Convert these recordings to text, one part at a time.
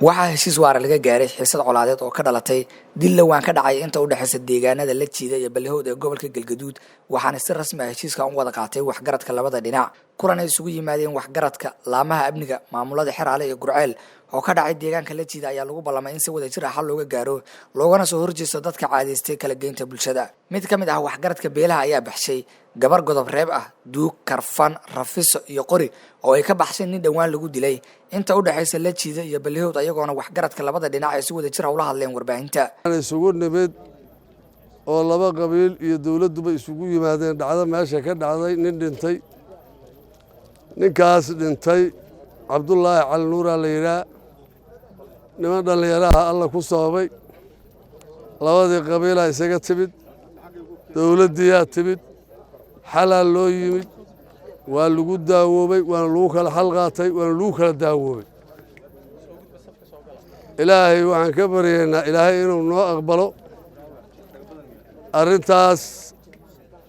waxaa heshiis waara laga gaaray xiisad colaadeed oo ka dhalatay dil lawaan ka dhacay inta u dhaxaysa deegaanada la jiiday ee balihowd ee gobolka Galgaduud waxaana si rasmi ah heshiiska u wada qaatay waxgaradka labada dhinac kulan ay isugu yimaadeen waxgaradka laamaha amniga maamulada xiraale iyo Gurceel oo ka dhacay deegaanka la jiiday ayaa lagu ballamay in si wada jir ah xal looga gaaro loogana soo horjeesto dadka caadaystay kala geynta bulshada mid ka mid ah waxgaradka beelaha ayaa baxshay gabar godob reeb ah duug karfan rafiso iyo qori oo ay ka baxshay nin dhawaan lagu dilay inta u dhaxaysa la jiiday iyo balihowd ayagoona waxgaradka labada dhinac ay si wada jir ah ula hadleen warbaahinta isugu nimid oo laba qabiil iyo dawladduba isugu yimaadeen dhacdo meesha ka dhacday nin dhintay ninkaas dhintay Cabdullaahi Cali Nuur la yiraahdo niman dhalinyaraha alla ku sababay labadii qabiil ay isaga timid dawladdiyaa timid xalaal loo yimid waa lagu daawoobay waana lagu kala xal qaatay waana lagu kala daawoobay ilaahay waxaan ka baryaynaa ilaahay inuu noo aqbalo arrintaas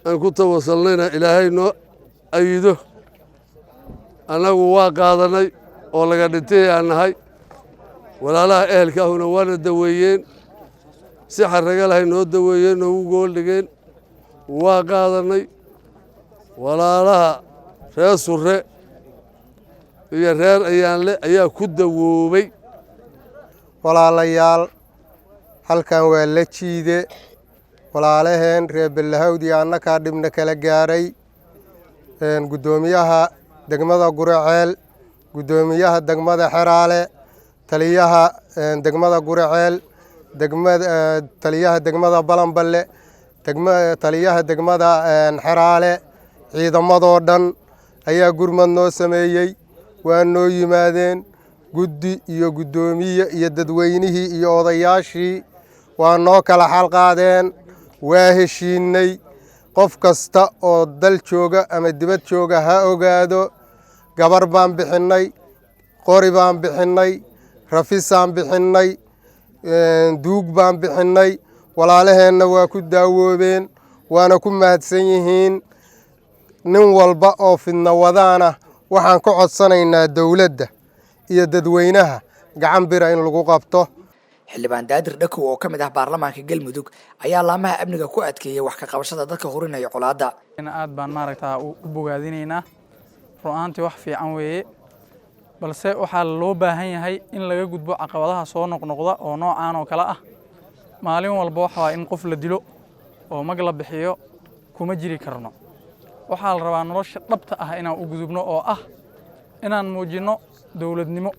aan ku tawassalnayna ilaahay noo ayido annagu waa qaadanay oo laga dhintay aan nahay walaalaha ehelka ahuna waana daweeyeen si xarraga lahay noo daweeyeen noogu gool dhigeen waa qaadanay walaalaha reer surre iyo reer ayaanle ayaa ku dawoobay walaalayaal halkan waa la jiide walaalaheen reer Balahawd iyo annaka dhibna kala gaaray gudoomiyaha degmada Gurceel gudoomiyaha degmada Xiraale taliyaha degmada Gurceel taliyaha degmada Balanballe taliyaha degmada Xiraale ciidamadoo dhan ayaa gurmad noo sameeyey waa noo yimaadeen guddi iyo gudoomiye iyo dadweynihii iyo odayaashii waa noo kala xal qaadeen waa heshiinay qof kasta oo dal jooga ama dibad jooga ha ogaado gabar baan bixinay qori baan bixinay rafisaan bixinay duug baan bixinay walaalaheenna waa ku daawoobeen waana ku mahadsan yihiin nin walba oo fidna wadaana waxaan ka codsanaynaa dawladda iyo dadweynaha gacan bira in lagu qabto xildhibaan Daadir Dhakow oo ka mid ah baarlamaanka Galmudug ayaa laamaha amniga ku adkeeyay wax ka qabashada dadka horinaya colaadda aad baan maaragtaa u bogaadinaynaa ru'aantii wax fiican weeye balse waxaa loo baahan yahay in laga gudbo caqabadaha soo noqnoqda oo noocaan oo kala ah maalin walba waxa in qof la dilo oo mag la bixiyo kuma jiri karno waxaa la rabaa nolosha dhabta ah inaan u gudubno oo ah inaan muujino dawladnimo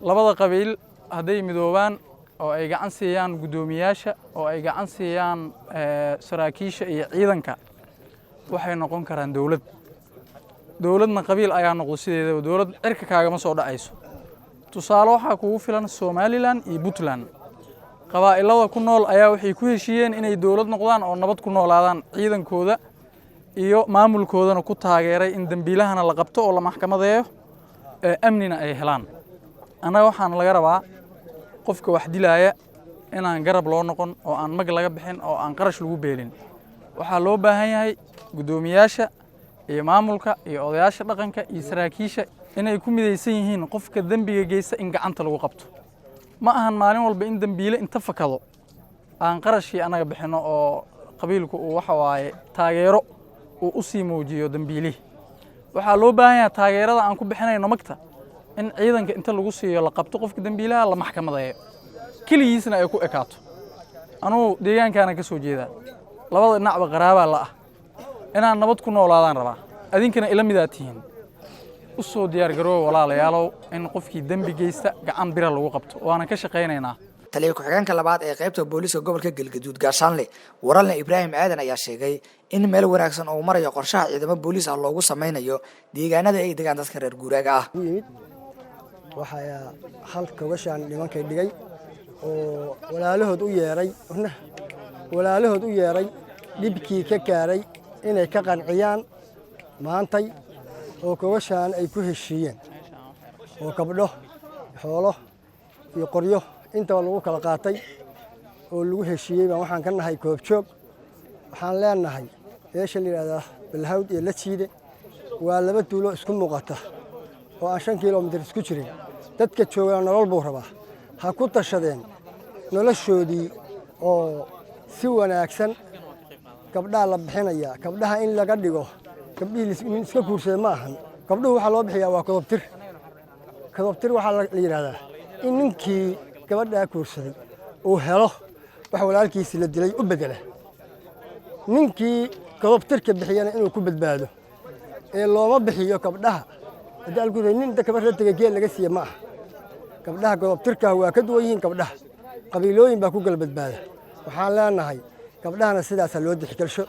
labada qabiil hadday midoobaan oo ay gacan siiyaan gudoomiyaasha oo ay gacan siiyaan saraakiisha iyo ciidanka waxay noqon karaan dawladna qabiil ayaa noqdo sideedaba dawlad cirka kaagama soo dhacayso tusaale waxaa kugu filan Somaliland iyo Puntland qabaa'ilada ku nool ayaa waxay ku heshiiyeen inay dawlad noqdaan oo nabad ku noolaadaan ciidankooda iyo maamulkoodana ku taageeray in dambiilahana la qabto oo la maxkamadeeyo amnina ay helaan anaga waxaan laga rabaa qofka wax dilaya inaan garab loo noqon oo aan mag laga bixin oo aan qarash lagu beelin waxaa loo baahan yahay gudoomiyaasha iyo maamulka iyo odayaasha dhaqanka iyo saraakiisha inay ku midaysan yihiin qofka dambiga geysta in gacanta lagu qabto ma ahan maalin walba in dambiile inta fakado aan qarashkii anaga bixino oo qabiilku uu waxa waaye taageero uu u sii muujiyo dambiilihi waxaa loo baahan yahay taageerada aan ku bixinayno magta in ciidanka inta lagu siiyo la qabto qofka dambiilaha la maxkamadeeyo kaligiisna ay ku ekaato anuu deegaankaana ka soo jeedaa labada dhinacba qaraabaa la ah inaan nabad ku noolaadaan rabaa adinkana ila midaad tihiin u soo diyaar garoow walaalayaalow in qofkii dambi geysta gacan bira lagu qabto waana ka shaqaynaynaa taliye ku-xigeenka labaad ee qaybta booliska gobolka Galgaduud Gaashaanle Waralna Ibraahim Aadan ayaa sheegay in meel wanaagsan oo marayo qorshaha ciidamo booliis ah loogu sameynayo deegaanada ay degaan dadka reer guuraaga ah waxaa halka gashaan nimankay dhigay oo walaalahood u yeeray dhibkii ka gaaray inay ka qanciyaan maantay oo kogashaan ay ku heshiiyeen oo gabdho xoolo iyo qoryo intaba lagu kala qaatay oo lagu heshiiyey baan waxaan ka nahay koobjoog waxaan leenahay meesha la yiraahdo Balahawd iyo la jiide waa laba tuulo isku muuqata oo aan 5 kiiloomitir isku jirin dadka joogaa nolol buu rabaa ha ku tashadeen noloshoodii oo si wanaagsan gabdhaha la bixinaya gabdhaha in laga dhigo gabdhihii iska guursaday ma ahan gabdhuhu waxaa loo bixiyaa waa kodobtir waxaa la yidhaahdaa in ninkii gabadhaa guursaday uu helo wax walaalkiisii la dilay u bedela ninkii kodobtirka bixiyana inuu ku badbaado ee looma bixiyo gabdhaha nin inta kabarra tegay geel laga siiye ma aha gabdhaha kodobtirka waa ka duwan yihiin gabdhaha qabiilooyin baa ku kala badbaada waxaan leenahay gabdhahana sidaasaa loo dixgelsho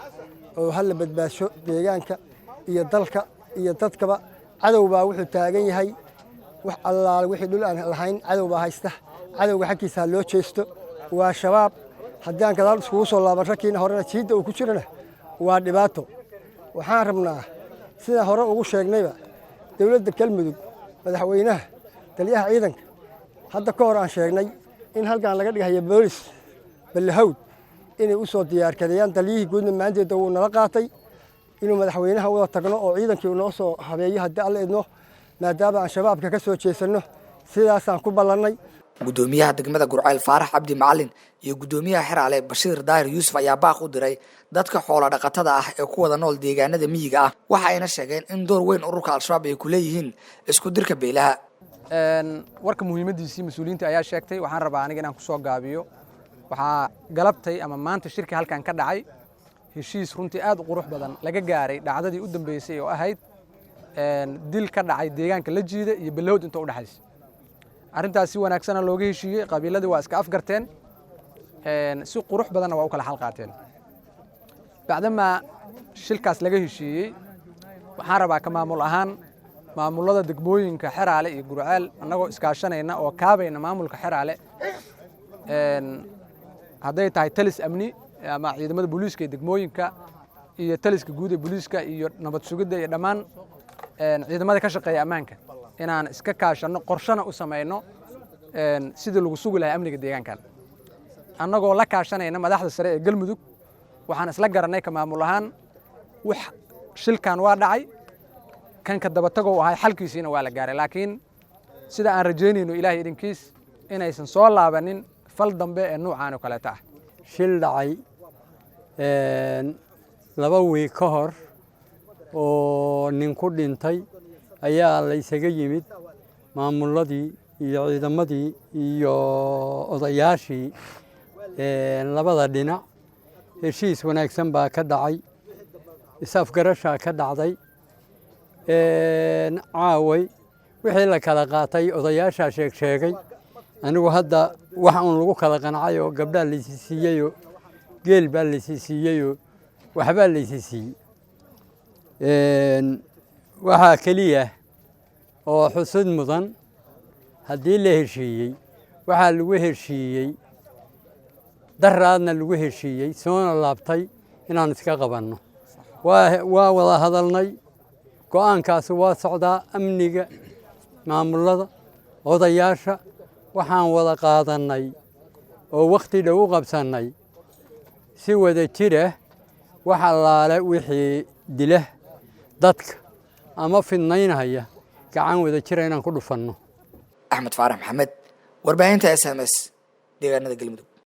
oo ha la badbaadsho deegaanka iyo dalka iyo dadkaba cadow baa wuxuu taagan yahay wax allaale wixii dhul aan lahayn cadow baa haysta cadowga xaggiisa ha loo jeesto waa shabaab haddii aan gadaal iskugu soo laaban ragkiina horena jiidda uu ku jirana waa dhibaato waxaan rabnaa sidaan hore ugu sheegnayba dowladda galmudug madaxweynaha taliyaha ciidanka hadda ka hor aan sheegnay in halkan laga dhigayo boolis ballahawd inay u soo diyaargareeyaan taliyihii guudna maanteeda wuu nala qaatay inuu madaxweynaha wada tagno oo ciidankii noo soo habeeyo haddii alla idno maadaama aan shabaabka ka soo jeesanno sidaasaan ku ballannay gudoomiyaha degmada Gurceel Faarax Cabdi Macalin iyo gudoomiyaha Xiraale Bashiir Daahir Yuusuf ayaa baaq u diray dadka xoolo dhaqatada ah ee ku wada nool deegaanada miyiga ah waxa ayna sheegeen in door weyn ururka al-shabaab ay ku leeyihiin isku dirka beelaha warka muhiimadiisii mas'uuliyiinta ayaa sheegtay waxaan rabaa aniga inaan ku soo gaabiyo waxaa galabtay ama maanta shirka halkan ka dhacay heshiis runtii aad u qurux badan laga gaaray dhacdadii u dambeysay oo ahayd dil ka dhacay deegaanka la jiida iyo balowd inta u dhaxaysa arrintaas si wanaagsan looga heshiiyay qabiiladii waa iska afgarteen si qurux badanna waa u kala xal qaateen bacdama shilkaas laga heshiiyey waxaan rabaa ka maamul ahaan maamulada degmooyinka Xiraale iyo Gurceel annagoo iskaashanayna oo kaabayna maamulka Xiraale hadday tahay talis amni ama ciidamada booliiska ee degmooyinka iyo taliska guud ee booliiska iyo nabad sugidda iyo dhammaan ciidamada ka shaqeeya ammaanka inaan iska kaashano qorshana u sameeyno sidii lagu sugi lahaa amniga deegaankan annagoo la kaashanayna madaxda sare ee Galmudug waxaan isla garanay ka maamul ahaan wax shilkan waa dhacay kan ka daba tago ahay xalkiisina waa la gaaray laakiin sida aan rajeynayno ilaahay idinkiis inaysan soo laabanin fal dambe ee nuucaan oo kale ah shil dhacay 2 wiig ka hor oo nin ku dhintay ayaa la isaga yimid maamuladii iyo ciidamadii iyo odayaashii labada dhinac heshiis wanaagsan baa ka dhacay isafgarashaa ka dhacday caaway wixii la kala qaatay odayaashaa sheegay anigu hadda wax uun lagu kala qancay oo gabdhaa laysi siiyeyoo geel baa laysi siiyeyoo waxbaa laysi siiyey waxaa keliya oo xusud mudan haddii la heshiiyey waxaa lagu heshiiyey daraadna lagu heshiiyey soona laabtay inaan iska qabanno waa wada hadalnay go'aankaasi waa socdaa amniga maamulada odayaasha waxaan wada qaadannay oo wakhti dhow u qabsannay si wada jira wax allaale wixii dila dadka ama fidnaynaya gacan wada jira inaan ku dhufanno Axmed Faarax Maxamed warbaahinta SMS deegaanada Galmudug